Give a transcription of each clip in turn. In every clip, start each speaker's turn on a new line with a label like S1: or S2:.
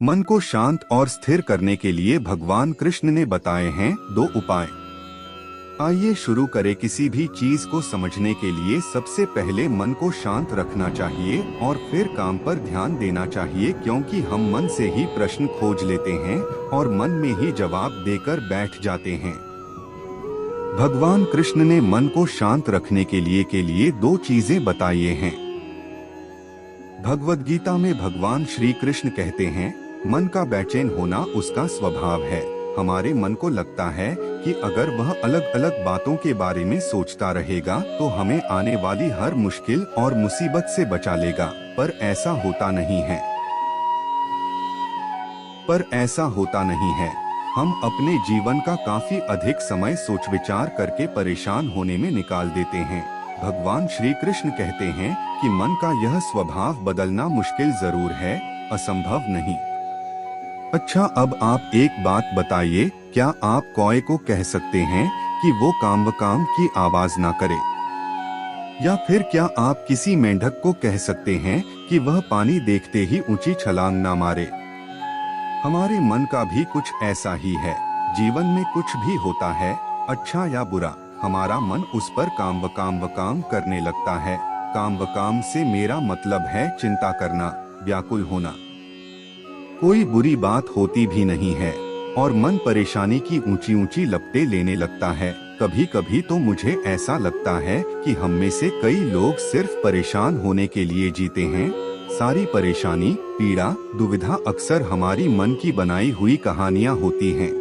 S1: मन को शांत और स्थिर करने के लिए भगवान कृष्ण ने बताए हैं 2 उपाय। आइए शुरू करें। किसी भी चीज को समझने के लिए सबसे पहले मन को शांत रखना चाहिए और फिर काम पर ध्यान देना चाहिए, क्योंकि हम मन से ही प्रश्न खोज लेते हैं और मन में ही जवाब देकर बैठ जाते हैं। भगवान कृष्ण ने मन को शांत रखने के लिए 2 चीजें बताई हैं। भगवद गीता में भगवान श्री कृष्ण कहते हैं, मन का बेचैन होना उसका स्वभाव है। हमारे मन को लगता है कि अगर वह अलग अलग बातों के बारे में सोचता रहेगा तो हमें आने वाली हर मुश्किल और मुसीबत से बचा लेगा, पर ऐसा होता नहीं है। हम अपने जीवन का काफी अधिक समय सोच विचार करके परेशान होने में निकाल देते हैं। भगवान श्री कृष्ण कहते हैं कि मन का यह स्वभाव बदलना मुश्किल जरूर है, असंभव नहीं। अच्छा, अब आप एक बात बताइए, क्या आप कौए को कह सकते हैं कि वो काम की आवाज ना करे? या फिर क्या आप किसी मेंढक को कह सकते हैं कि वह पानी देखते ही ऊंची छलांग ना मारे? हमारे मन का भी कुछ ऐसा ही है। जीवन में कुछ भी होता है, अच्छा या बुरा, हमारा मन उस पर काम करने लगता है। काम से मेरा मतलब है चिंता करना, व्याकुल होना। कोई बुरी बात होती भी नहीं है और मन परेशानी की ऊंची लपटें लेने लगता है। कभी कभी तो मुझे ऐसा लगता है कि हम में से कई लोग सिर्फ परेशान होने के लिए जीते हैं। सारी परेशानी, पीड़ा, दुविधा अक्सर हमारी मन की बनाई हुई कहानियां होती हैं।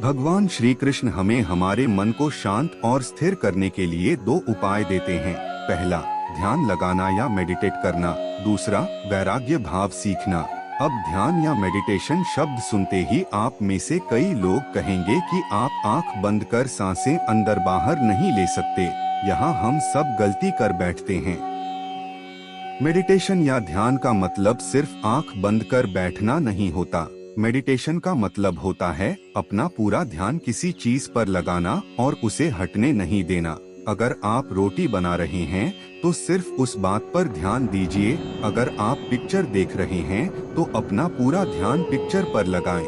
S1: भगवान श्री कृष्ण हमें हमारे मन को शांत और स्थिर करने के लिए 2 उपाय देते हैं। पहला, ध्यान लगाना या मेडिटेट करना। दूसरा, वैराग्य भाव सीखना। अब ध्यान या मेडिटेशन शब्द सुनते ही आप में से कई लोग कहेंगे कि आप आंख बंद कर सांसें अंदर बाहर नहीं ले सकते। यहाँ हम सब गलती कर बैठते हैं। मेडिटेशन या ध्यान का मतलब सिर्फ आंख बंद कर बैठना नहीं होता। मेडिटेशन का मतलब होता है अपना पूरा ध्यान किसी चीज पर लगाना और उसे हटने नहीं देना। अगर आप रोटी बना रहे हैं तो सिर्फ उस बात पर ध्यान दीजिए। अगर आप पिक्चर देख रहे हैं तो अपना पूरा ध्यान पिक्चर पर लगाएं।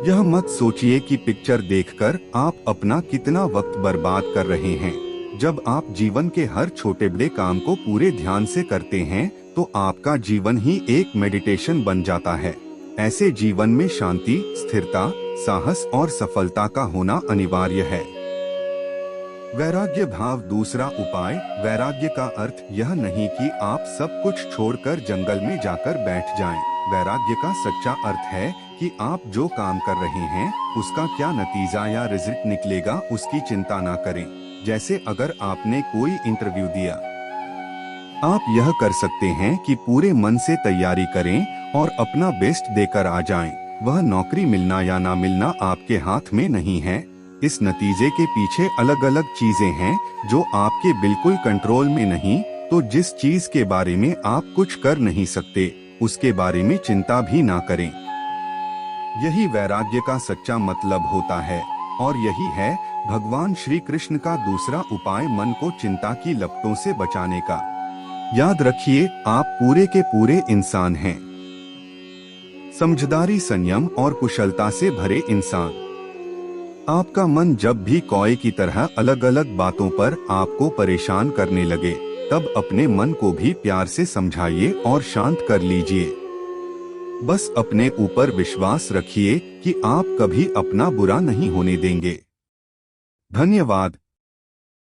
S1: यह मत सोचिए कि पिक्चर देखकर आप अपना कितना वक्त बर्बाद कर रहे हैं। जब आप जीवन के हर छोटे बड़े काम को पूरे ध्यान से करते हैं तो आपका जीवन ही एक मेडिटेशन बन जाता है। ऐसे जीवन में शांति, स्थिरता, साहस और सफलता का होना अनिवार्य है। वैराग्य भाव दूसरा उपाय। वैराग्य का अर्थ यह नहीं कि आप सब कुछ छोड़कर जंगल में जाकर बैठ जाएं। वैराग्य का सच्चा अर्थ है कि आप जो काम कर रहे हैं उसका क्या नतीजा या रिजल्ट निकलेगा उसकी चिंता ना करें। जैसे अगर आपने कोई इंटरव्यू दिया, आप यह कर सकते हैं कि पूरे मन से तैयारी करें और अपना बेस्ट देकर आ जाएं। वह नौकरी मिलना या ना मिलना आपके हाथ में नहीं है। इस नतीजे के पीछे अलग अलग चीजें हैं जो आपके बिल्कुल कंट्रोल में नहीं। तो जिस चीज के बारे में आप कुछ कर नहीं सकते उसके बारे में चिंता भी ना करें। यही वैराग्य का सच्चा मतलब होता है और यही है भगवान श्री कृष्ण का दूसरा उपाय, मन को चिंता की लपटों से बचाने का। याद रखिए, आप पूरे के पूरे इंसान हैं। समझदारी, संयम और कुशलता से भरे इंसान। आपका मन जब भी कौए की तरह अलग अलग बातों पर आपको परेशान करने लगे, तब अपने मन को भी प्यार से समझाइए और शांत कर लीजिए। बस अपने ऊपर विश्वास रखिए कि आप कभी अपना बुरा नहीं होने देंगे। धन्यवाद।